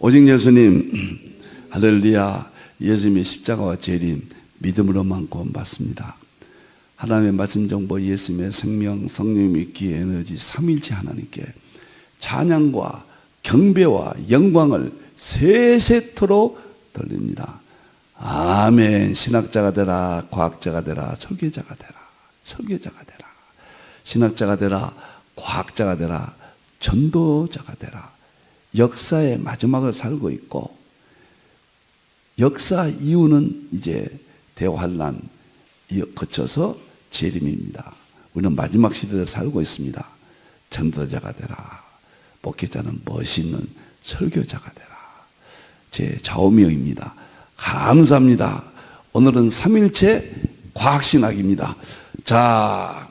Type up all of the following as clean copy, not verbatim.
오직 예수님, 할렐루야. 예수님의 십자가와 재림, 믿음으로만 구원받습니다. 하나님의 말씀 정보, 예수님의 생명, 성령님의 기회, 에너지, 삼일체 하나님께 찬양과 경배와 영광을 세세토록 돌립니다. 아멘. 신학자가 되라, 과학자가 되라, 설교자가 되라, 설교자가 되라, 신학자가 되라, 과학자가 되라, 전도자가 되라. 역사의 마지막을 살고 있고, 역사 이후는 이제 대환란 거쳐서 재림입니다. 우리는 마지막 시대에 살고 있습니다. 전도자가 되라, 목회자는 멋있는 설교자가 되라. 제 좌우명입니다. 감사합니다. 오늘은 삼일체 과학신학입니다. 자,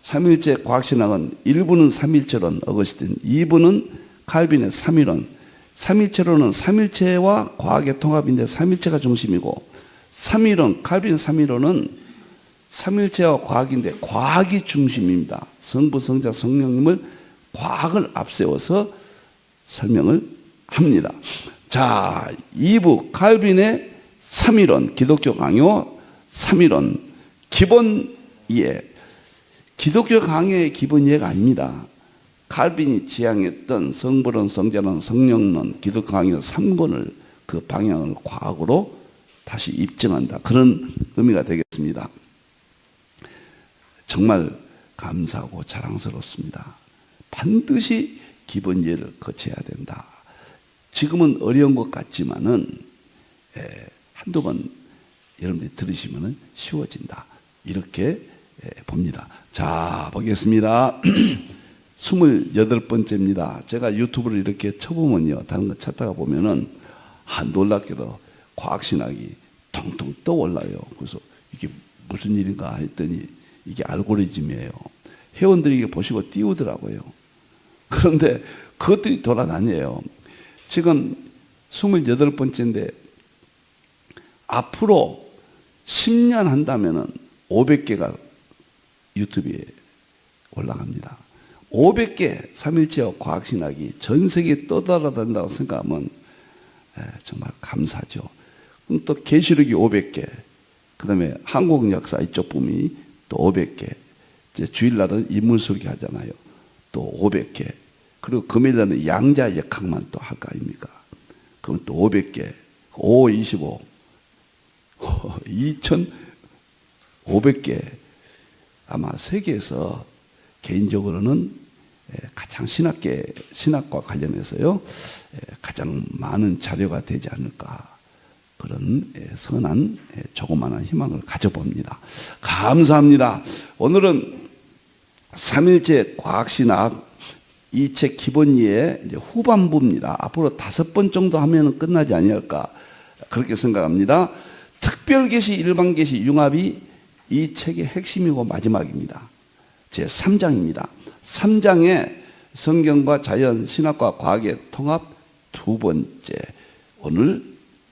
삼일체 과학신학은 1부는 삼일체론 어거스틴, 2부는 칼빈의 삼일론. 삼일체론은 삼일체와 과학의 통합인데 삼일체가 중심이고, 삼일론, 칼빈 삼일론은 삼일체와 과학인데 과학이 중심입니다. 성부, 성자, 성령님을 과학을 앞세워서 설명을 합니다. 자, 2부 칼빈의 삼일론, 기독교 강요 삼일론 기본 이해. 기독교 강요의 기본 이해가 아닙니다. 칼빈이 지향했던 성부론, 성자론, 성령론, 기독교 강요 3권을 그 방향을 과학으로 다시 입증한다. 그런 의미가 되겠습니다. 정말 감사하고 자랑스럽습니다. 반드시 기본 이해를 거쳐야 된다. 지금은 어려운 것 같지만은 한두 번 여러분들이 들으시면 쉬워진다. 이렇게 봅니다. 자, 보겠습니다. 28번째입니다. 제가 유튜브를 이렇게 쳐보면요, 다른 거 찾다가 보면은 놀랍게도 과학신학이 통통 떠올라요. 그래서 이게 무슨 일인가 했더니 이게 알고리즘이에요. 회원들이 이게 보시고 띄우더라고요. 그런데 그것들이 돌아다녀요. 지금 28번째인데 앞으로 10년 한다면은 500개가 유튜브에 올라갑니다. 500개 삼일체와 과학신학이 전 세계에 떠돌아다닌다고 생각하면 정말 감사죠. 그럼 또 계시록이 500개, 그 다음에 한국 역사 이쪽 붐이 또 500개, 이제 주일날은 인물설교 하잖아요. 또 500개. 그리고 금요일날은 양자 역학만 또 할 거 아닙니까? 그럼 또 500개, 5, 25, 2,500개. 아마 세계에서 개인적으로는 가장 신학과 관련해서요, 가장 많은 자료가 되지 않을까. 그런 선한 조그마한 희망을 가져봅니다. 감사합니다. 오늘은 삼일체 과학신학 이 책 기본 이해 이제 후반부입니다. 앞으로 5번 정도 하면 끝나지 아니할까 그렇게 생각합니다. 특별계시, 일반계시 융합이 이 책의 핵심이고 마지막입니다. 제 3장입니다. 3장에 성경과 자연, 신학과 과학의 통합 두 번째. 오늘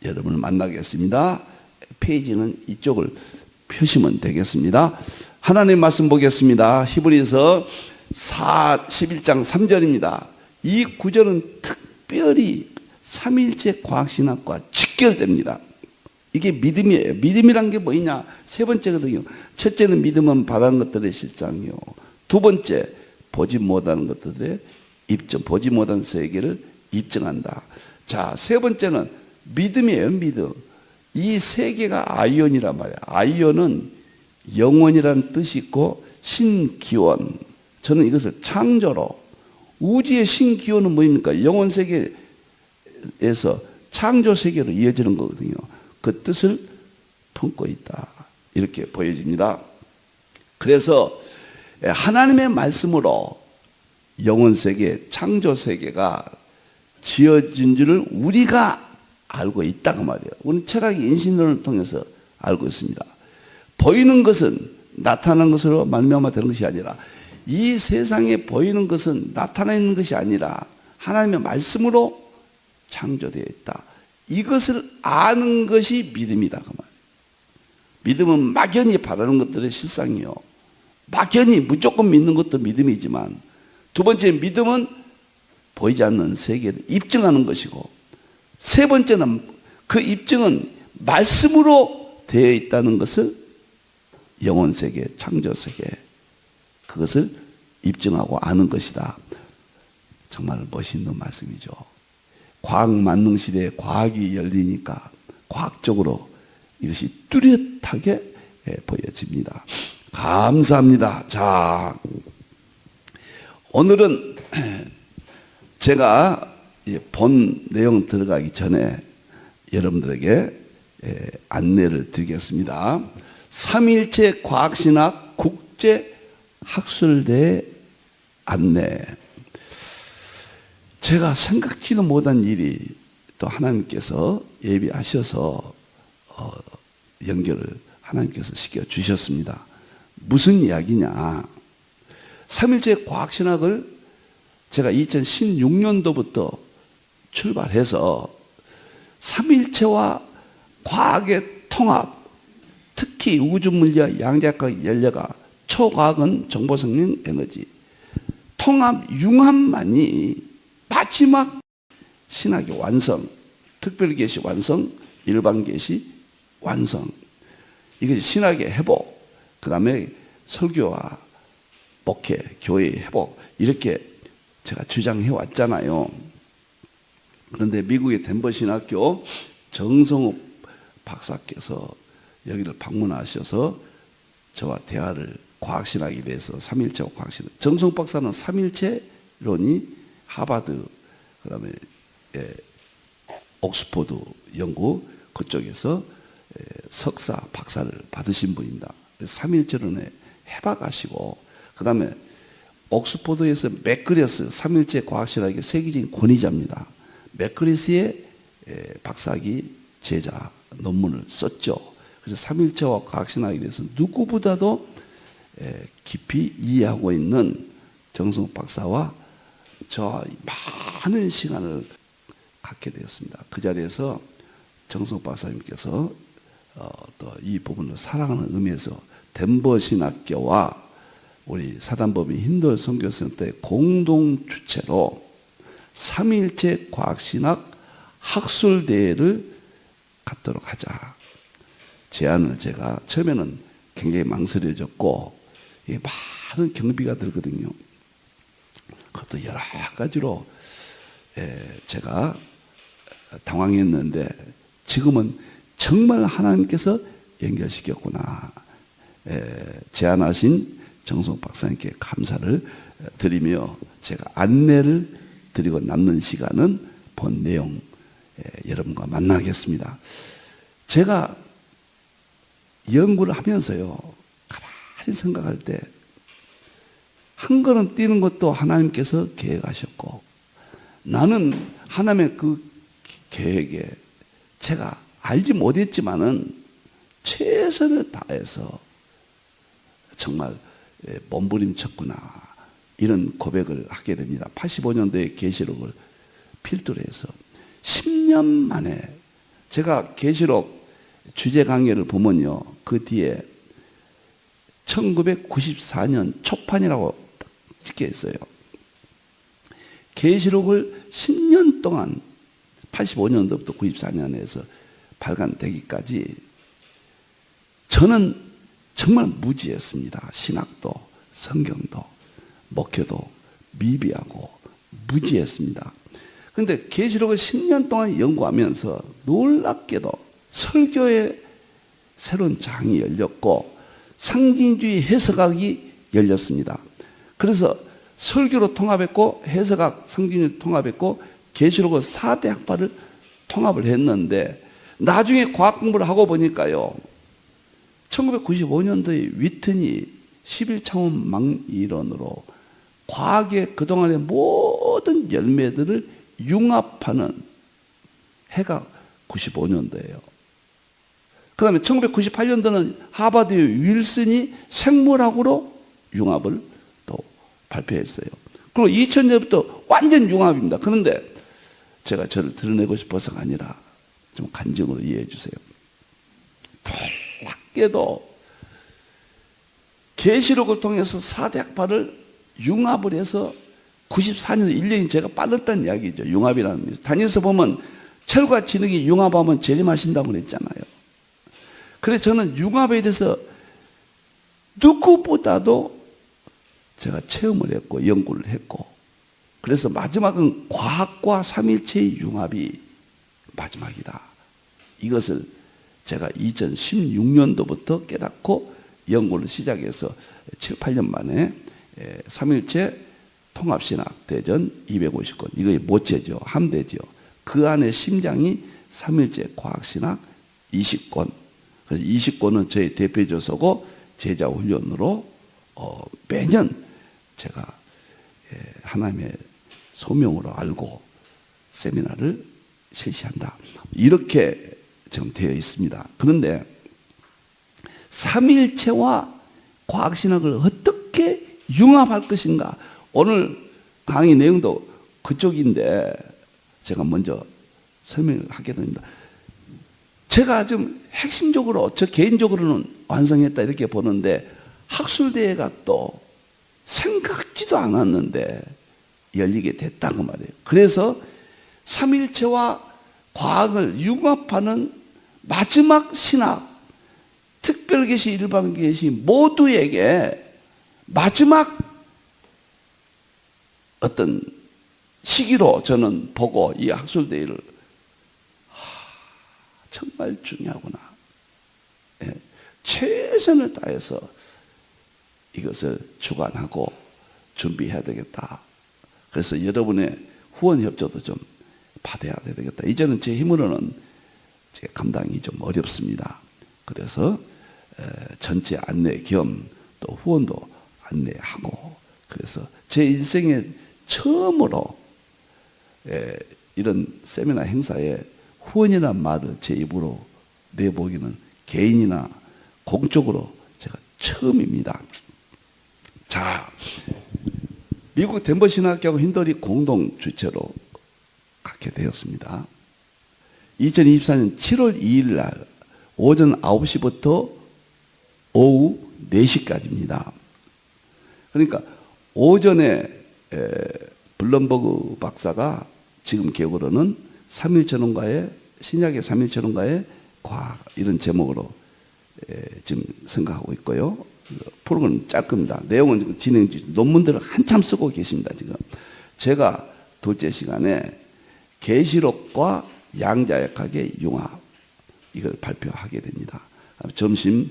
여러분을 만나겠습니다. 페이지는 이쪽을 펴시면 되겠습니다. 하나님의 말씀 보겠습니다. 히브리서 11장 3절입니다. 이 구절은 특별히 삼일체 과학신학과 직결됩니다. 이게 믿음이에요. 믿음이란 게 뭐냐? 세 번째거든요. 첫째는 믿음은 바라는 것들의 실상이요. 두 번째, 보지 못하는 것들의 입증, 보지 못한 세계를 입증한다. 자, 세 번째는 믿음이에요. 믿음. 이 세계가 아이온이란 말이에요. 아이온은 영원이라는 뜻이 있고 신기원. 저는 이것을 창조로, 우주의 신기원은 뭐입니까? 영원 세계에서 창조 세계로 이어지는 거거든요. 그 뜻을 품고 있다. 이렇게 보여집니다. 그래서 하나님의 말씀으로 영원 세계, 창조 세계가 지어진 줄을 우리가 알고 있다고 말이에요. 우리는 철학의 인신론을 통해서 알고 있습니다. 보이는 것은 나타난 것으로 말미암아 되는 것이 아니라, 이 세상에 보이는 것은 나타나 있는 것이 아니라 하나님의 말씀으로 창조되어 있다. 이것을 아는 것이 믿음이다. 그 말. 믿음은 막연히 바라는 것들의 실상이요. 막연히 무조건 믿는 것도 믿음이지만, 두 번째 믿음은 보이지 않는 세계를 입증하는 것이고, 세 번째는 그 입증은 말씀으로 되어 있다는 것을 영혼세계, 창조세계 그것을 입증하고 아는 것이다. 정말 멋있는 말씀이죠. 과학 만능 시대에 과학이 열리니까 과학적으로 이것이 뚜렷하게 보여집니다. 감사합니다. 자, 오늘은 제가 본 내용 들어가기 전에 여러분들에게 안내를 드리겠습니다. 삼위일체 과학신학 국제학술대회 안내. 제가 생각지도 못한 일이 또 하나님께서 예비하셔서 연결을 하나님께서 시켜주셨습니다. 무슨 이야기냐. 삼일체 과학신학을 제가 2016년도부터 출발해서 삼일체와 과학의 통합, 특히 우주물리학, 양자각, 연력학, 초과학은 정보성능 에너지, 통합, 융합만이 마지막 신학의 완성, 특별계시 완성, 일반계시 완성. 이것이 신학의 회복, 그 다음에 설교와 목회, 교회의 회복, 이렇게 제가 주장해 왔잖아요. 그런데 미국의 덴버 신학교 정성욱 박사께서 여기를 방문하셔서 저와 대화를 과학신학에 대해서 삼일체와 과학신학. 정성욱 박사는 삼일체론이 하버드, 그 다음에 옥스포드 연구 그쪽에서 석사, 박사를 받으신 분입니다. 삼일체론에 해박하시고, 그 다음에 옥스포드에서 맥그리스 삼일체 과학신학의 세계적인 권위자입니다. 맥그리스의 박사학위 제자 논문을 썼죠. 그래서 삼일체와 과학신학에 대해서 누구보다도 깊이 이해하고 있는 정성욱 박사와 저와 많은 시간을 갖게 되었습니다. 그 자리에서 정성욱 박사님께서 또 이 부분을 사랑하는 의미에서 덴버 신학교와 우리 사단법인 힌들 선교센터의 공동 주체로 삼위일체 과학신학 학술대회를 갖도록 하자. 제안을 제가 처음에는 굉장히 망설여졌고 많은 경비가 들거든요. 그것도 여러 가지로 제가 당황했는데 지금은 정말 하나님께서 연결시켰구나. 제안하신 정성 박사님께 감사를 드리며 제가 안내를 드리고 남는 시간은 본 내용 여러분과 만나겠습니다. 제가 연구를 하면서요, 가만히 생각할 때 한 걸음 뛰는 것도 하나님께서 계획하셨고, 나는 하나님의 그 계획에 제가 알지 못했지만은 최선을 다해서 정말 몸부림쳤구나, 이런 고백을 하게 됩니다. 85년도에 계시록을 필두로 해서 10년 만에 제가 계시록 주제 강의를 보면요, 그 뒤에 1994년 초판이라고 딱 찍혀 있어요. 계시록을 10년 동안 85년도부터 94년에서 발간되기까지 저는 정말 무지했습니다. 신학도 성경도 목회도 미비하고 무지했습니다. 그런데 계시록을 10년 동안 연구하면서 놀랍게도 설교의 새로운 장이 열렸고 상징주의 해석학이 열렸습니다. 그래서 설교로 통합했고 해석학, 상징주의 통합했고 계시록을 4대 학파를 통합을 했는데 나중에 과학 공부를 하고 보니까요, 1995년도에 위트니 11차원 망이론으로 과학의 그동안의 모든 열매들을 융합하는 해가 95년도예요. 그 다음에 1998년도는 하버드의 윌슨이 생물학으로 융합을 또 발표했어요. 그리고 2000년부터 완전 융합입니다. 그런데 제가 저를 드러내고 싶어서가 아니라 좀 간증으로 이해해 주세요. 놀랍게도 계시록을 통해서 4대 학파를 융합을 해서 94년 1년이 제가 빠졌다는 이야기죠. 융합이라는 의미에서. 다니엘서 보면 철과 진흙이 융합하면 재림하신다고 그랬잖아요. 그래서 저는 융합에 대해서 누구보다도 제가 체험을 했고 연구를 했고, 그래서 마지막은 과학과 삼일체의 융합이 마지막이다. 이것을 제가 2016년도부터 깨닫고 연구를 시작해서 7, 8년 만에 삼일체 통합신학 대전 250권, 이거 모체죠. 함대죠. 그 안에 심장이 삼일체 과학신학 20권. 그래서 20권은 저희 대표조서고 제자훈련으로 매년 제가 하나님의 소명으로 알고 세미나를 실시한다. 이렇게 지금 되어 있습니다. 그런데 삼일체와 과학신학을 어떻게 융합할 것인가? 오늘 강의 내용도 그쪽인데 제가 먼저 설명을 하게 됩니다. 제가 좀 핵심적으로 저 개인적으로는 완성했다 이렇게 보는데, 학술대회가 또 생각지도 않았는데 열리게 됐다고 말이에요. 그래서 삼일체와 과학을 융합하는 마지막 신학, 특별계시, 일반계시 모두에게 마지막 어떤 시기로 저는 보고 이 학술대회를 정말 중요하구나. 최선을 다해서 이것을 주관하고 준비해야 되겠다. 그래서 여러분의 후원 협조도 좀 받아야 되겠다. 이제는 제 힘으로는 제 감당이 좀 어렵습니다. 그래서 전체 안내 겸 또 후원도 안내하고, 그래서 제 인생에 처음으로 이런 세미나 행사에 후원이라는 말을 제 입으로 내보기는 개인이나 공적으로 제가 처음입니다. 자, 미국 덴버 신학교하고 힌더리 공동 주최로 갖게 되었습니다. 2024년 7월 2일 날 오전 9시부터 오후 4시까지입니다. 그러니까 오전에 블럼버그 박사가 지금 기억으로는 삼일체론가의 신약의 삼일체론가의 과학 이런 제목으로 지금 생각하고 있고요. 프로그램은 짧습니다. 내용은 지금 진행 중, 논문들을 한참 쓰고 계십니다. 지금 제가 둘째 시간에 계시록과 양자역학의 융합, 이걸 발표하게 됩니다. 점심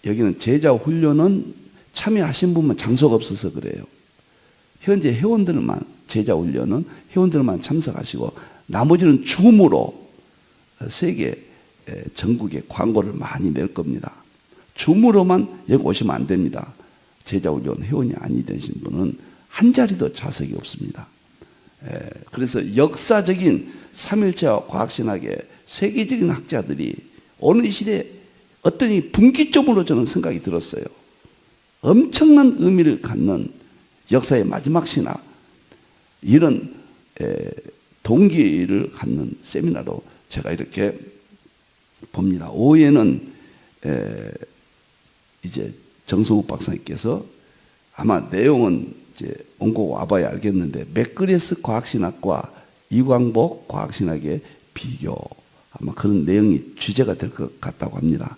여기는 제자 훈련은 참여하신 분만 장소가 없어서 그래요. 현재 회원들만, 제자 훈련은 회원들만 참석하시고 나머지는 줌으로 세계 전국에 광고를 많이 낼 겁니다. 줌으로만 여기 오시면 안 됩니다. 제자 훈련 회원이 아니 되신 분은 한 자리도 좌석이 없습니다. 그래서 역사적인 삼일체와 과학신학의 세계적인 학자들이 오늘 이 시대에 어떤 분기점으로 저는 생각이 들었어요. 엄청난 의미를 갖는 역사의 마지막 신학, 이런 동기를 갖는 세미나로 제가 이렇게 봅니다. 오후에는 이제 정성욱 박사님께서 아마 내용은 이제 온고 와봐야 알겠는데, 맥그레스 과학신학과 이광복 과학신학의 비교, 아마 그런 내용이 주제가 될 것 같다고 합니다.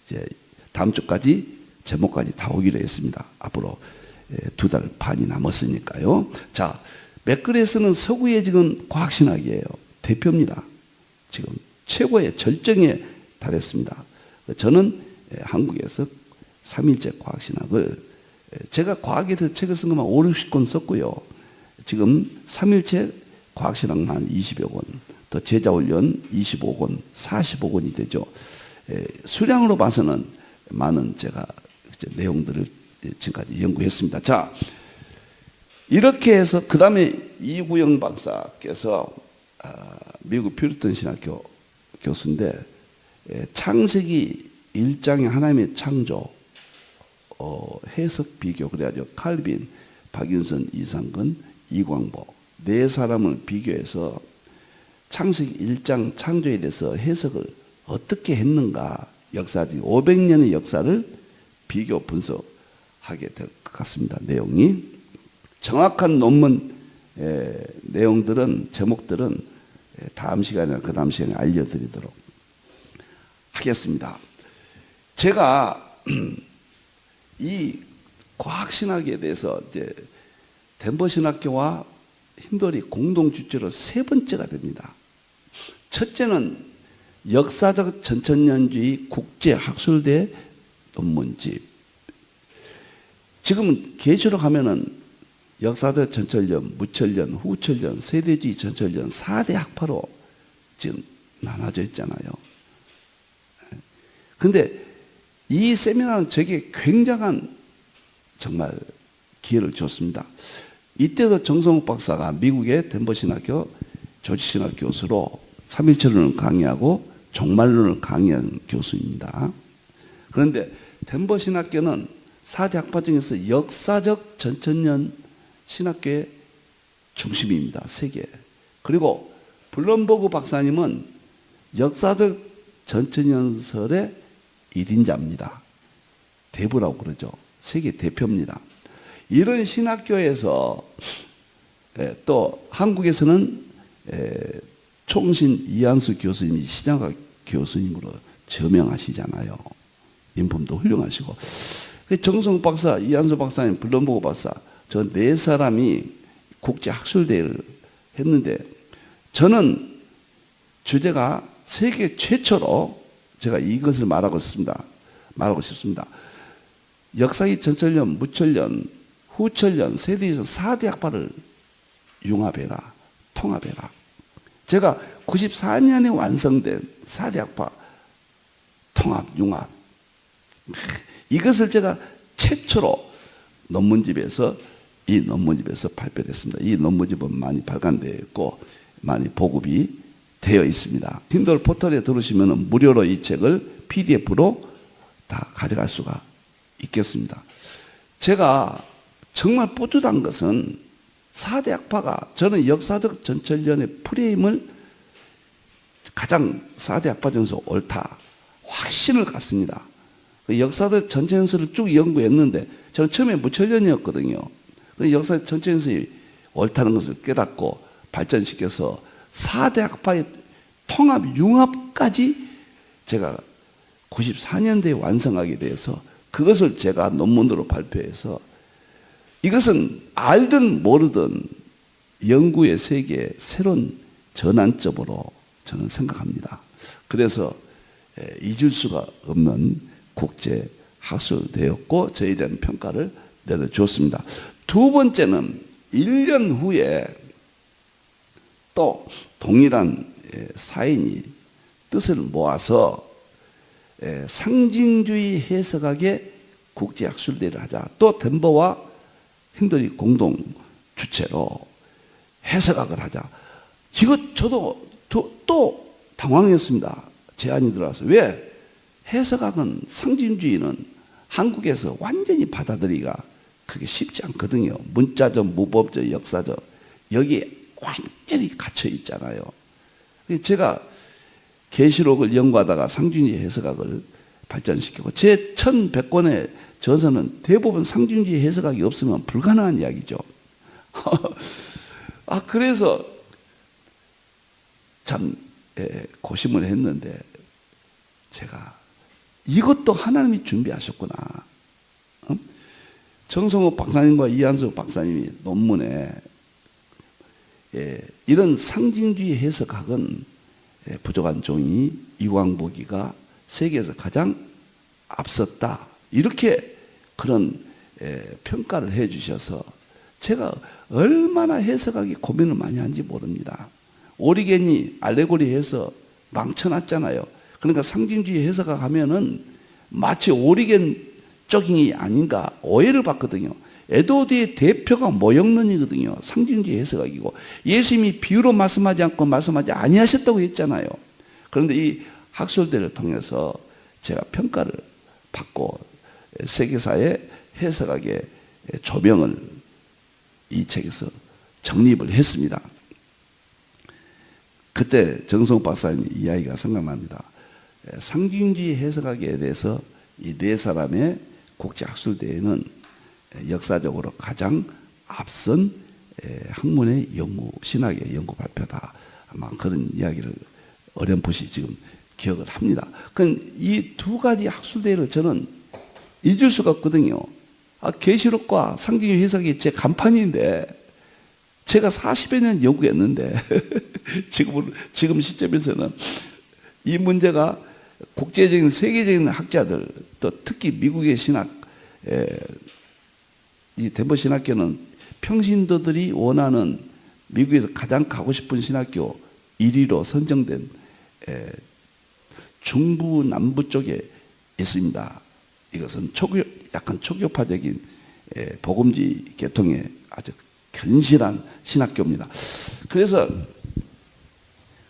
이제 다음 주까지 제목까지 다 오기로 했습니다. 앞으로 2달 반이 남았으니까요. 자, 맥그레스는 서구의 지금 과학신학이에요. 대표입니다. 지금 최고의 절정에 달했습니다. 저는 한국에서 삼일체 과학신학을, 제가 과학에 대해서 책을 쓴 것만 5, 60권 썼고요. 지금 삼일체 과학신학만 20여 권, 또 제자훈련 25권, 45권이 되죠. 수량으로 봐서는 많은 제가 내용들을 지금까지 연구했습니다. 자, 이렇게 해서 그 다음에 이구영 박사께서 미국 퓨리턴 신학교 교수인데, 창세기 1장의 하나님의 창조 해석 비교, 그래가지고 칼빈, 박윤선, 이상근, 이광복 네 사람을 비교해서 창세기 1장 창조에 대해서 해석을 어떻게 했는가, 역사적 500년의 역사를 비교 분석하게 될 것 같습니다. 내용이 정확한 논문 내용들은, 제목들은 다음 시간에 그 다음 시간에 알려드리도록 하겠습니다. 제가 이 과학신학에 대해서 이제 덴버신학교와 힌돌이 공동 주체로 세 번째가 됩니다. 첫째는 역사적 전천년주의 국제학술대 논문집. 지금 계시록 하면은 역사적 전천년, 무천년, 후천년, 세대주의 전천년 4대 학파로 지금 나눠져 있잖아요. 근데 이 세미나는 저에게 굉장한 정말 기회를 줬습니다. 이때도 정성욱 박사가 미국의 덴버신학교 조지신학 교수로 3.1철론을 강의하고 종말론을 강의한 교수입니다. 그런데 덴버신학교는 4대 학파 중에서 역사적 전천년 신학교의 중심입니다. 세계. 그리고 블럼버그 박사님은 역사적 전천년설의 1인자입니다. 대부라고 그러죠. 세계 대표입니다. 이런 신학교에서 또 한국에서는 총신 이한수 교수님이 신학학 교수님으로 저명하시잖아요. 인품도 훌륭하시고. 정성 박사, 이한수 박사님, 블럼버그 박사 저 네 사람이 국제학술대회를 했는데 저는 주제가 세계 최초로 제가 이것을 말하고 싶습니다. 역사의 전천년, 무천년, 후천년, 세대에서 4대 학파를 융합해라, 통합해라. 제가 94년에 완성된 4대 학파 통합, 융합. 이것을 제가 최초로 이 논문집에서 발표를 했습니다. 이 논문집은 많이 발간되어 있고 많이 보급이 되어 있습니다. 킨들 포털에 들어오시면 무료로 이 책을 PDF로 다 가져갈 수가 있겠습니다. 제가 정말 뿌듯한 것은 4대 학파가 저는 역사적 전천년의 프레임을 가장 4대 학파 중에서 옳다 확신을 갖습니다. 역사적 전천년설을 쭉 연구했는데 저는 처음에 무천년이었거든요. 역사적 전천년설이 옳다는 것을 깨닫고 발전시켜서 4대 학파의 통합, 융합까지 제가 94년대에 완성하게 돼서 그것을 제가 논문으로 발표해서 이것은 알든 모르든 연구의 세계의 새로운 전환점으로 저는 생각합니다. 그래서 잊을 수가 없는 국제학술대회였고 저에 대한 평가를 내려주었습니다. 두 번째는 1년 후에 또 동일한 사인이 뜻을 모아서 상징주의 해석학의 국제학술대회를 하자. 또 덴버와 힌들이 공동 주체로 해석학을 하자. 이것 저도 또 당황했습니다. 제안이 들어와서. 왜? 해석학은 상징주의는 한국에서 완전히 받아들이기가 그렇게 쉽지 않거든요. 문자적, 무법적, 역사적 여기에 완전히 갇혀 있잖아요. 제가 계시록을 연구하다가 상징주의 해석학을 발전시키고 제 1100권의 저서는 대부분 상징주의 해석학이 없으면 불가능한 이야기죠. 그래서 참 고심을 했는데 제가 이것도 하나님이 준비하셨구나. 정성욱 박사님과 이한수 박사님이 논문에 이런 상징주의 해석학은 부족한 종이 이광복이가 세계에서 가장 앞섰다. 이렇게 그런 평가를 해 주셔서 제가 얼마나 해석하기 고민을 많이 한지 모릅니다. 오리겐이 알레고리 해서 망쳐놨잖아요. 그러니까 상징주의 해석학 하면은 마치 오리겐 쪽이 아닌가 오해를 받거든요. 에드워드의 대표가 모형론이거든요. 상징주의 해석학이고 예수님이 비유로 말씀하지 않고 말씀하지 아니하셨다고 했잖아요. 그런데 이 학술대를 통해서 제가 평가를 받고 세계사의 해석학의 조명을 이 책에서 정립을 했습니다. 그때 정성 박사님 이야기가 생각납니다. 상징주의 해석학에 대해서 이 네 사람의 국제학술대회는 역사적으로 가장 앞선 학문의 연구, 신학의 연구 발표다. 아마 그런 이야기를 어렴풋이 지금 기억을 합니다. 이 두 가지 학술대회를 저는 잊을 수가 없거든요. 계시록과 상징의 해석이 제 간판인데 제가 40여 년 연구했는데 지금 시점에서는 이 문제가 국제적인 세계적인 학자들 또 특히 미국의 신학 이 덴버 신학교는 평신도들이 원하는 미국에서 가장 가고 싶은 신학교 1위로 선정된 중부 남부 쪽에 있습니다. 이것은 약간 초교파적인 복음지 계통의 아주 견실한 신학교입니다.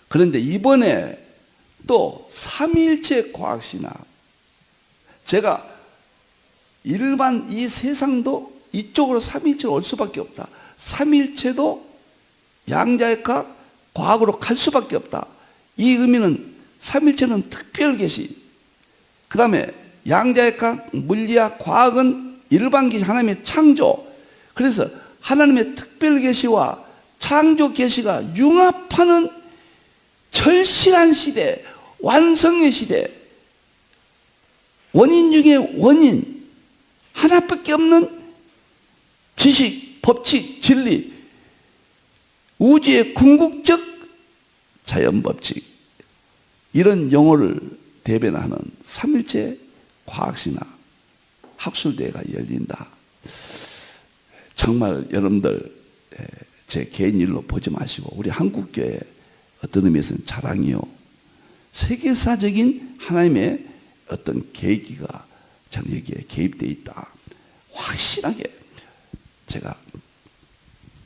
그런데 이번에 또 삼위일체 과학신학, 제가 일반 이 세상도 이쪽으로 삼위일체로 올 수밖에 없다. 삼위일체도 양자역학 과학으로 갈 수밖에 없다. 이 의미는 삼위일체는 특별 계시, 그 다음에 양자역학, 물리학, 과학은 일반 계시, 하나님의 창조. 그래서 하나님의 특별 계시와 창조 계시가 융합하는 절실한 시대, 완성의 시대, 원인 중에 원인, 하나밖에 없는 지식, 법칙, 진리, 우주의 궁극적 자연 법칙, 이런 용어를 대변하는 삼일체 과학신학 학술대회가 열린다. 정말 여러분들 제 개인 일로 보지 마시고 우리 한국교회 어떤 의미에서는 자랑이요, 세계사적인 하나님의 어떤 계기가 저는 여기에 개입되어 있다, 확실하게 제가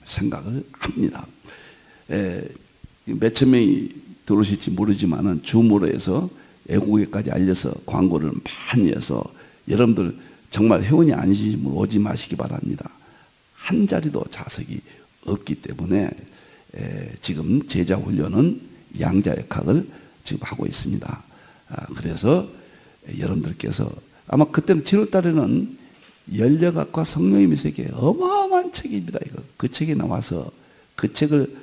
생각을 합니다. 몇천 명이 들어오실지 모르지만은 줌으로 해서 애국에까지 알려서 광고를 많이 해서 여러분들 정말 회원이 아니시면 오지 마시기 바랍니다. 한 자리도 좌석이 없기 때문에 지금 제자 훈련은 양자역학을 지금 하고 있습니다. 그래서 여러분들께서 아마 그때는 7월 달에는 연력학과 성령의 세계 어마어마한 책입니다. 이거 그 책이 나와서 그 책을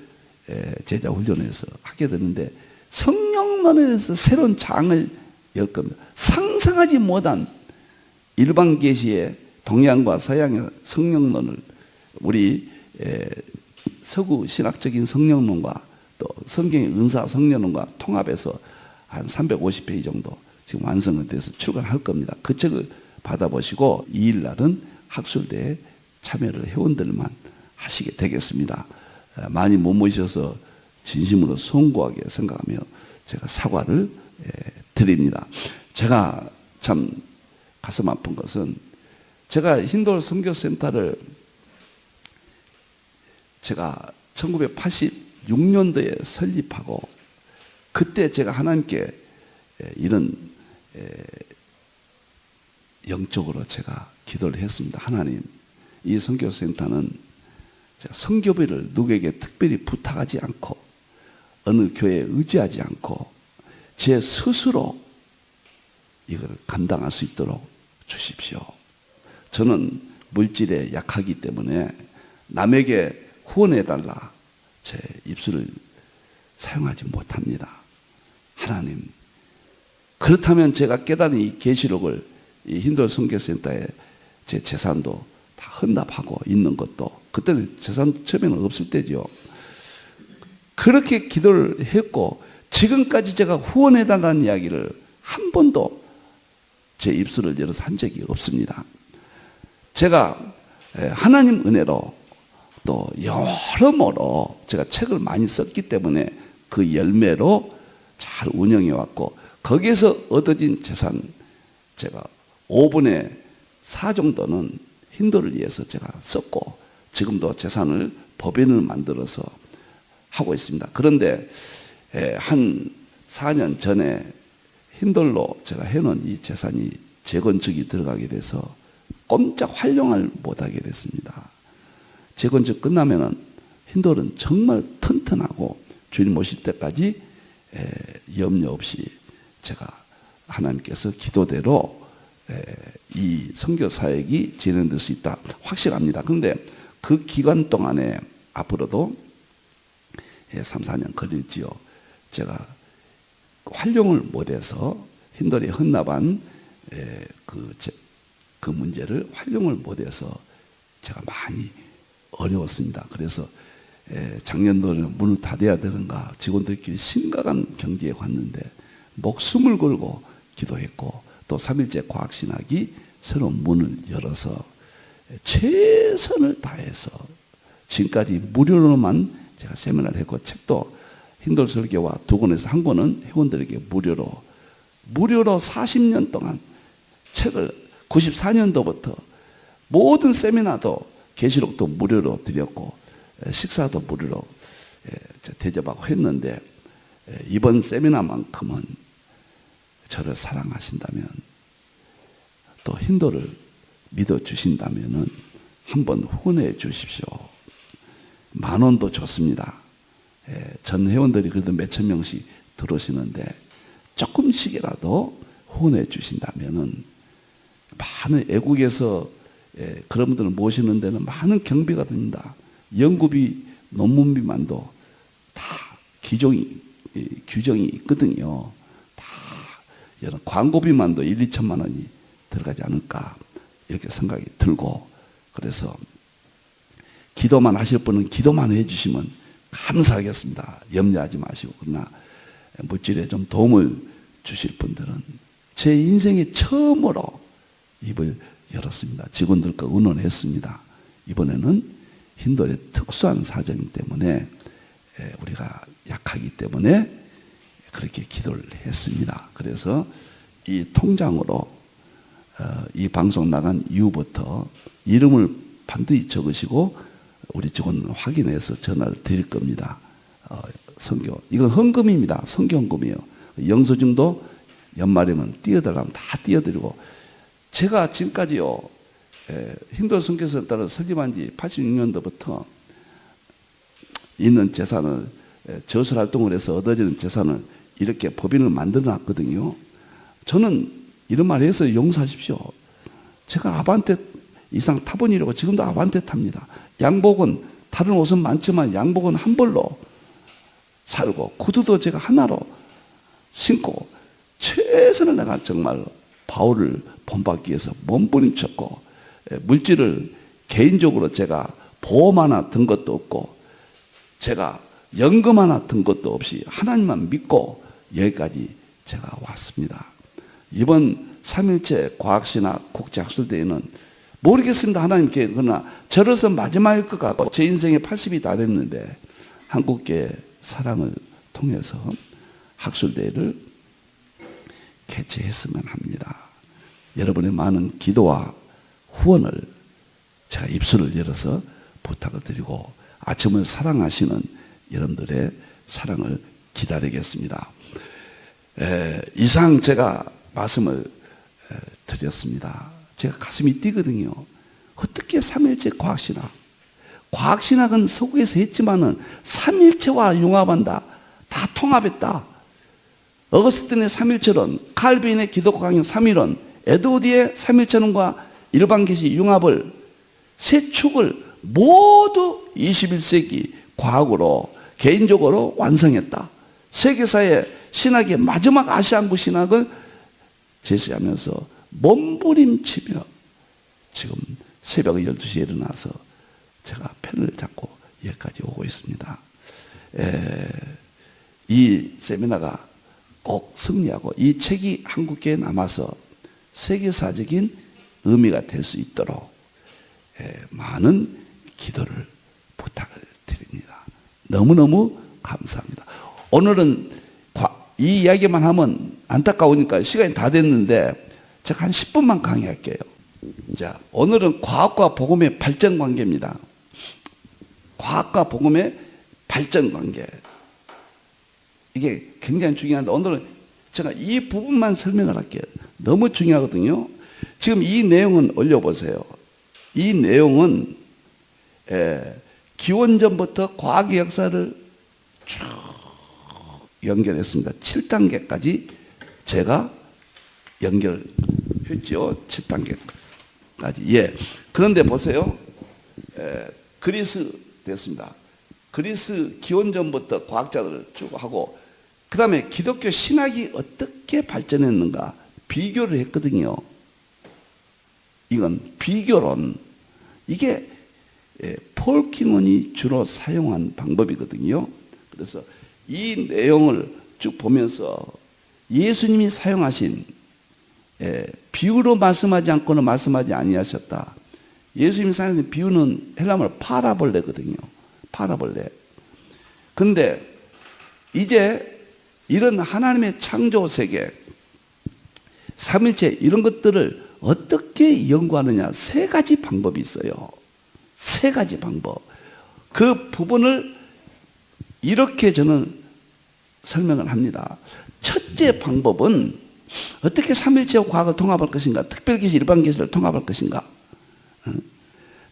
제자 훈련에서 하게 되는데 성령론에 대해서 새로운 장을 열 겁니다. 상상하지 못한 일반 계시의 동양과 서양의 성령론을 우리 서구 신학적인 성령론과 또 성경의 은사 성령론과 통합해서 한 350페이지 정도 지금 완성이 돼서 출간할 겁니다. 그 책을 받아보시고 2일 날은 학술대에 참여를 회원들만 하시게 되겠습니다. 많이 못 모셔서 진심으로 송구하게 생각하며 제가 사과를 드립니다. 제가 참 가슴 아픈 것은 제가 힌돌 선교센터를 제가 1986년도에 설립하고 그때 제가 하나님께 이런 영적으로 제가 기도를 했습니다. 하나님, 이 선교센터는 제가 선교비를 누구에게 특별히 부탁하지 않고 어느 교회에 의지하지 않고 제 스스로 이걸 감당할 수 있도록 주십시오. 저는 물질에 약하기 때문에 남에게 후원해달라 제 입술을 사용하지 못합니다. 하나님, 그렇다면 제가 깨달은 이 계시록을 이 힌돌 선교센터에 제 재산도 다 헌납하고 있는 것도, 그때는 재산 처음에는 없을 때죠. 그렇게 기도를 했고 지금까지 제가 후원해달라는 이야기를 한 번도 제 입술을 열어서 한 적이 없습니다. 제가 하나님 은혜로 또 여러모로 제가 책을 많이 썼기 때문에 그 열매로 잘 운영해 왔고 거기에서 얻어진 재산 제가 5분의 4 정도는 힌도를 위해서 제가 썼고 지금도 재산을 법인을 만들어서 하고 있습니다. 그런데 한 4년 전에 힌돌로 제가 해놓은 이 재산이 재건축이 들어가게 돼서 꼼짝 활용을 못하게 됐습니다. 재건축 끝나면은 힌돌은 정말 튼튼하고 주님 오실 때까지 염려 없이 제가 하나님께서 기도대로 이 선교 사역이 진행될 수 있다 확실합니다. 그런데 그 기간 동안에 앞으로도 3, 4년 걸렸지요. 제가 활용을 못해서 힌돌이 헌납한 그 문제를 활용을 못해서 제가 많이 어려웠습니다. 그래서 작년도에는 문을 닫아야 되는가 직원들끼리 심각한 경지에 왔는데 목숨을 걸고 기도했고 또 3일째 과학신학이 새로운 문을 열어서 최선을 다해서 지금까지 무료로만 제가 세미나를 했고 책도 힌돌 설교와 두 권에서 한 권은 회원들에게 무료로 40년 동안 책을 94년도부터 모든 세미나도 계시록도 무료로 드렸고 식사도 무료로 대접하고 했는데 이번 세미나만큼은 저를 사랑하신다면 또 힌돌을 믿어주신다면 한번 후원해 주십시오. 10,000원도 좋습니다. 전 회원들이 그래도 몇천 명씩 들어오시는데 조금씩이라도 후원해 주신다면 많은 애국에서 그런 분들을 모시는 데는 많은 경비가 듭니다. 연구비, 논문비만도 다 규정이 있거든요. 다 이런 광고비만도 1, 2천만 원이 들어가지 않을까 이렇게 생각이 들고 그래서 기도만 하실 분은 기도만 해주시면 감사하겠습니다. 염려하지 마시고 그러나 물질에 좀 도움을 주실 분들은 제 인생에 처음으로 입을 열었습니다. 직원들과 의논했습니다. 이번에는 힌돌의 특수한 사정 때문에 우리가 약하기 때문에 그렇게 기도를 했습니다. 그래서 이 통장으로 이 방송 나간 이후부터 이름을 반드시 적으시고 우리 직원을 확인해서 전화를 드릴 겁니다. 선교 이건 헌금입니다. 선교 헌금이에요. 영수증도 연말이면 띄어달라면 다 띄어드리고 제가 지금까지요 힌돌 선교사에 따라 설립한 지 86년도부터 있는 재산을 저술활동을 해서 얻어지는 재산을 이렇게 법인을 만들어 놨거든요. 저는 이런 말 해서 용서하십시오. 제가 아반떼 이상 타본이라고 지금도 아반떼 탑니다. 양복은 다른 옷은 많지만 양복은 한 벌로 살고 구두도 제가 하나로 신고 최선을 내가 정말 바울을 본받기 위해서 몸부림쳤고 물질을 개인적으로 제가 보험 하나 든 것도 없고 제가 연금 하나 든 것도 없이 하나님만 믿고 여기까지 제가 왔습니다. 이번 3일째 과학신학 국제학술대회는 모르겠습니다. 하나님께 그러나 저로서 마지막일 것 같고 제 인생에 80이 다 됐는데 한국계 사랑을 통해서 학술대회를 개최했으면 합니다. 여러분의 많은 기도와 후원을 제가 입술을 열어서 부탁을 드리고 아침을 사랑하시는 여러분들의 사랑을 기다리겠습니다. 이상 제가 말씀을 드렸습니다. 제가 가슴이 뛰거든요. 어떻게 3일째 과학신학은 서구에서 했지만은 3일체와 융합한다. 다 통합했다. 어거스틴의 3일체론, 칼빈의 기독교 강령 3일론, 에드워드의 3일체론과 일반계시 융합을 세 축을 모두 21세기 과학으로 개인적으로 완성했다. 세계사의 신학의 마지막 아시안부 신학을 제시하면서 몸부림치며 지금 새벽 12시에 일어나서 제가 펜을 잡고 여기까지 오고 있습니다. 이 세미나가 꼭 승리하고 이 책이 한국계에 남아서 세계사적인 의미가 될 수 있도록 많은 기도를 부탁을 드립니다. 너무너무 감사합니다. 오늘은 이 이야기만 하면 안타까우니까 시간이 다 됐는데 제가 한 10분만 강의할게요. 자, 오늘은 과학과 복음의 발전 관계입니다. 과학과 복음의 발전 관계. 이게 굉장히 중요한데 오늘은 제가 이 부분만 설명을 할게요. 너무 중요하거든요. 지금 이 내용은 올려보세요. 이 내용은 기원전부터 과학의 역사를 쭉 연결했습니다. 7단계까지 제가 연결했죠. 7단계까지. 예. 그런데 보세요. 그리스 됐습니다. 그리스 기원전부터 과학자들을 쭉 하고 그 다음에 기독교 신학이 어떻게 발전했는가 비교를 했거든요. 이건 비교론. 이게 폴 킹원이 주로 사용한 방법이거든요. 그래서 이 내용을 쭉 보면서 예수님이 사용하신 비유로 말씀하지 않고는 말씀하지 아니하셨다. 예수님이 사용하신 비유는 헬라말로 파라볼레거든요. 파라볼레. 그런데 이제 이런 하나님의 창조 세계, 삼일체 이런 것들을 어떻게 연구하느냐 세 가지 방법이 있어요. 세 가지 방법. 그 부분을 이렇게 저는 설명을 합니다. 첫째 방법은 어떻게 삼일체와 과학을 통합할 것인가, 특별계시, 일반계시를 통합할 것인가.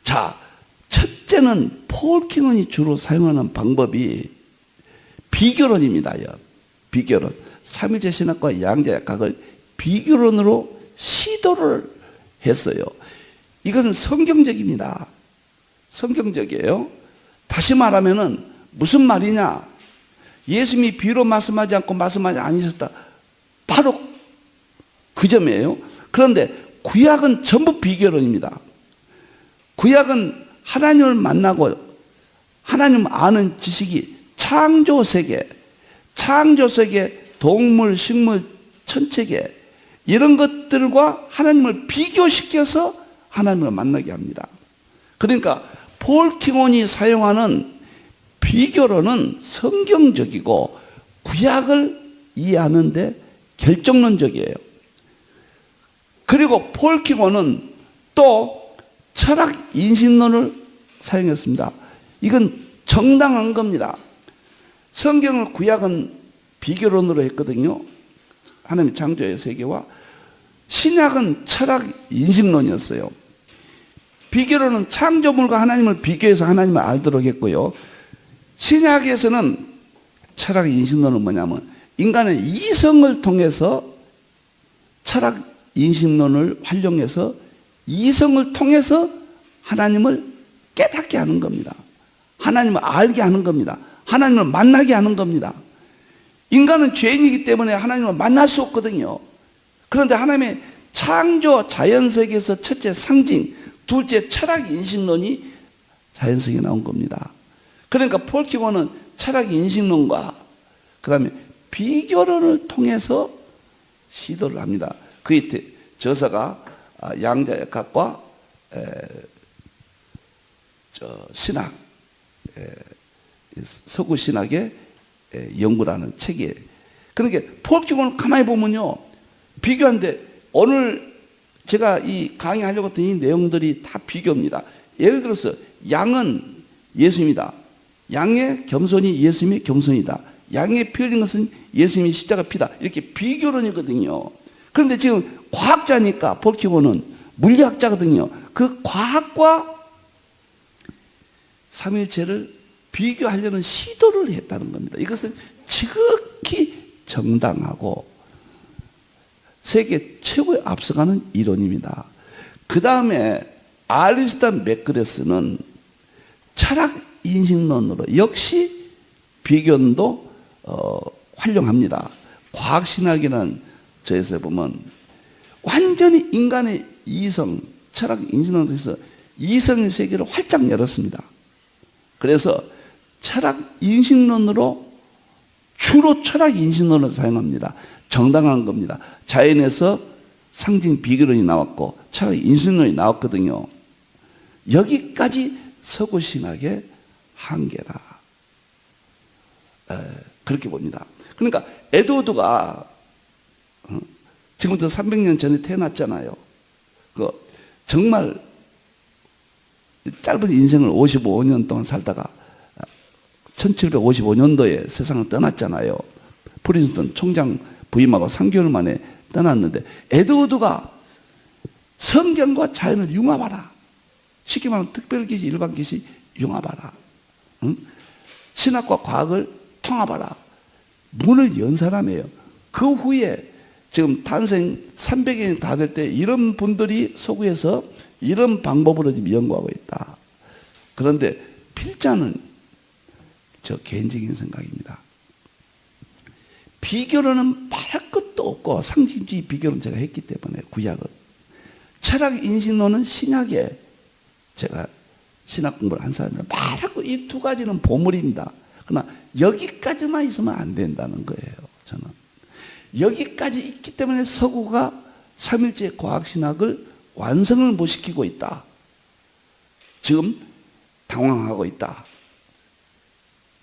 자, 첫째는 폴 킹원이 주로 사용하는 방법이 비교론입니다. 비교론. 삼일체 신학과 양자역학을 비교론으로 시도를 했어요. 이것은 성경적입니다. 성경적이에요. 다시 말하면은 무슨 말이냐? 예수님이 비유로 말씀하지 않고 말씀하지 아니셨다. 바로 그 점이에요. 그런데 구약은 전부 비교론입니다. 구약은 하나님을 만나고 하나님을 아는 지식이 창조세계, 동물, 식물, 천체계 이런 것들과 하나님을 비교시켜서 하나님을 만나게 합니다. 그러니까 폴 킹원이 사용하는 비교론은 성경적이고 구약을 이해하는데 결정론적이에요. 그리고 폴 킹원은 또 철학 인신론을 사용했습니다. 이건 정당한 겁니다. 성경을 구약은 비교론으로 했거든요. 하나님의 창조의 세계와 신약은 철학 인신론이었어요. 비교론은 창조물과 하나님을 비교해서 하나님을 알도록 했고요. 신약에서는 철학 인신론은 뭐냐면 인간의 이성을 통해서 철학 인신론을 활용해서 이성을 통해서 하나님을 깨닫게 하는 겁니다. 하나님을 알게 하는 겁니다. 하나님을 만나게 하는 겁니다. 인간은 죄인이기 때문에 하나님을 만날 수 없거든요. 그런데 하나님의 창조 자연세계에서 첫째 상징, 둘째 철학 인신론이 자연세계에 나온 겁니다. 그러니까 폴 킹원은 철학 인신론과 그 다음에 비교론을 통해서 시도를 합니다. 그의 저서가 양자역학과 신학, 서구 신학의 연구라는 책이에요. 그러니까 폴 킹원을 가만히 보면요, 비교한데 오늘 제가 이 강의하려고 했던 이 내용들이 다 비교입니다. 예를 들어서 양은 예수입니다. 양의 겸손이 예수님의 겸손이다. 양의 피 흘린 것은 예수님이 십자가 피다. 이렇게 비교론이거든요. 그런데 지금 과학자니까 폴 킹원은 물리학자거든요. 그 과학과 삼일체를 비교하려는 시도를 했다는 겁니다. 이것은 지극히 정당하고 세계 최고에 앞서가는 이론입니다. 그 다음에 알리스타 맥그레스는 철학 인신론으로 역시 비교론도 활용합니다. 과학신학이라는 저에서 보면 완전히 인간의 이성, 철학 인신론에서 이성의 세계를 활짝 열었습니다. 그래서 철학 인신론으로 주로 철학 인신론을 사용합니다. 정당한 겁니다. 자연에서 상징 비교론이 나왔고 철학 인신론이 나왔거든요. 여기까지 서구 신학의 한계다. 그렇게 봅니다. 그러니까 에드워드가 지금부터 300년 전에 태어났잖아요. 정말 짧은 인생을 55년 동안 살다가 1755년도에 세상을 떠났잖아요. 프린스턴 총장 부임하고 3개월 만에 떠났는데 에드워드가 성경과 자연을 융합하라. 쉽게 말하면 특별계시, 일반계시 융합하라. 응? 신학과 과학을 통합하라. 문을 연 사람이에요. 그 후에 지금 탄생 300년이 다 될 때 이런 분들이 서구에서 이런 방법으로 지금 연구하고 있다. 그런데 필자는 저 개인적인 생각입니다. 비교로는 말할 것도 없고 상징주의 비교는 제가 했기 때문에 구약은. 철학 인식론은 신약에 제가 신학 공부를 한 사람이라 말할 것 이 두 가지는 보물입니다. 그러나 여기까지만 있으면 안 된다는 거예요. 저는 여기까지 있기 때문에 서구가 삼일째 과학신학을 완성을 못 시키고 있다. 지금 당황하고 있다.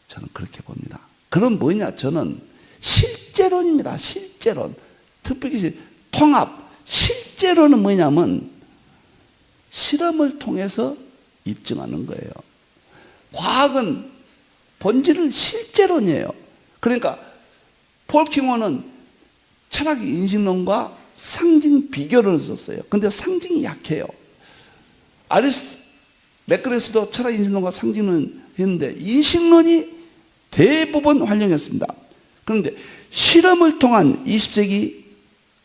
저는 그렇게 봅니다. 그건 뭐냐? 저는 실제론입니다. 실제론. 특별히 통합. 실제론은 뭐냐면 실험을 통해서 입증하는 거예요. 과학은 본질은 실제론이에요. 그러니까 폴 킹호는 철학의 인식론과 상징 비교를 썼어요. 근데 상징이 약해요. 맥그레스도 철학 인식론과 상징은 했는데 인식론이 대부분 활용했습니다. 그런데 실험을 통한 20세기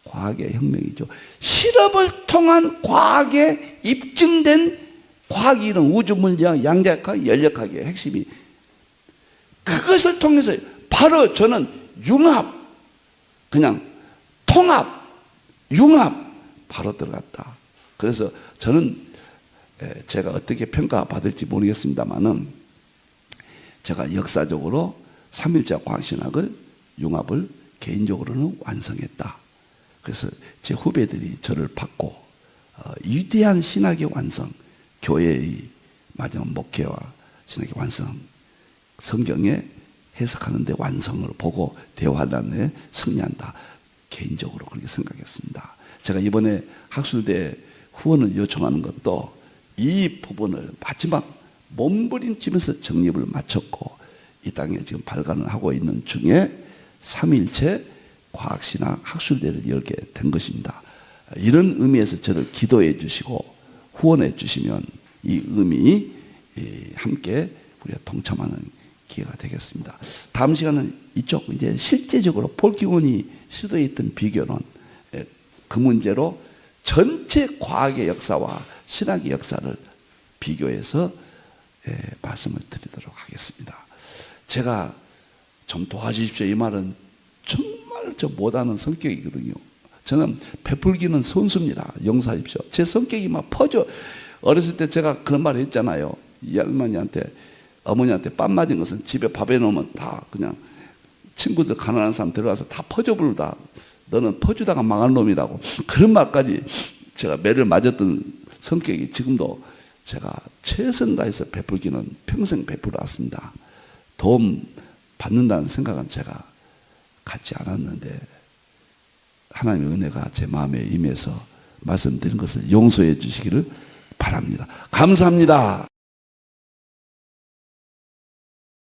과학의 혁명이죠. 실험을 통한 과학에 입증된 과학이 이런 우주 물리학, 양자역학, 연력학의 핵심이 그것을 통해서 바로 저는 융합, 그냥 통합, 융합 바로 들어갔다. 그래서 저는 제가 어떻게 평가받을지 모르겠습니다만은 제가 역사적으로 삼일자 과학신학을 융합을 개인적으로는 완성했다. 그래서 제 후배들이 저를 받고 위대한 신학의 완성, 교회의 마지막 목회와 신학의 완성, 성경에 해석하는 데 완성을 보고 대화단에 승리한다. 개인적으로 그렇게 생각했습니다. 제가 이번에 학술대 후원을 요청하는 것도 이 부분을 마지막 몸부림치면서 정립을 마쳤고 이 땅에 지금 발간을 하고 있는 중에 삼일체 과학신학 학술대를 열게 된 것입니다. 이런 의미에서 저를 기도해 주시고 후원해 주시면 이 의미 함께 우리가 동참하는 기회가 되겠습니다. 다음 시간은 이쪽 이제 실제적으로 폴 킹혼이 시도했던 비교론 그 문제로 전체 과학의 역사와 신학의 역사를 비교해서 말씀을 드리도록 하겠습니다. 제가 좀 도와주십시오. 이 말은 정말 저 못하는 성격이거든요. 저는 베풀기는 선수입니다. 용서하십시오. 제 성격이 막 퍼져. 어렸을 때 제가 그런 말 했잖아요. 이 할머니한테, 어머니한테 뺨 맞은 것은 집에 밥 해놓으면 다 그냥 친구들 가난한 사람 들어가서 다 퍼져 부르다. 너는 퍼주다가 망할 놈이라고. 그런 말까지 제가 매를 맞았던 성격이 지금도 제가 최선 다해서 베풀기는 평생 베풀어 왔습니다. 도움 받는다는 생각은 제가 갖지 않았는데 하나님의 은혜가 제 마음에 임해서 말씀드린 것을 용서해 주시기를 바랍니다. 감사합니다.